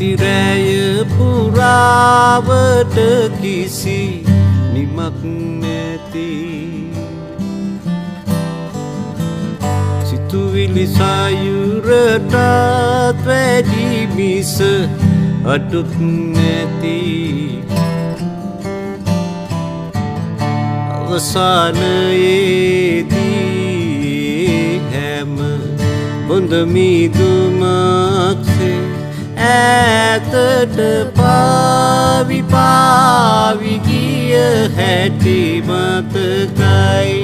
නිතිරැය පුරාවට කිසි නිමක් නැති සිතුවිලි සයුරටත් වැඩි මිස අඩුත් නැති අවසානයේදී හැම බොඳ මිදුමක්සේ ඈතට පාවි පාවි ගිය හැටි මතකයි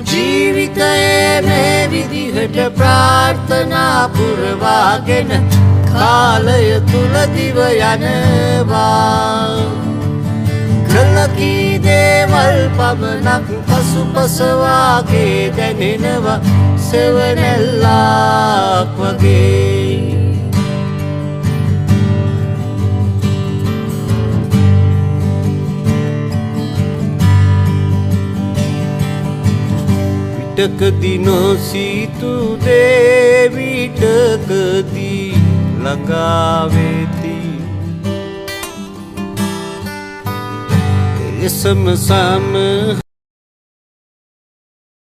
ජීවිතයේ මේ විදිහට ප්‍රාර්ථනා පුරවාගෙන කාලය තුල දිව යනවා කළ කී දේවල් පමණක් පසුපස වාගේ දැනෙනවා සෙවණැල්ලක් වගේ විටකදී නොසිතුනේ විටකදී ළඟා වෙති එසම සම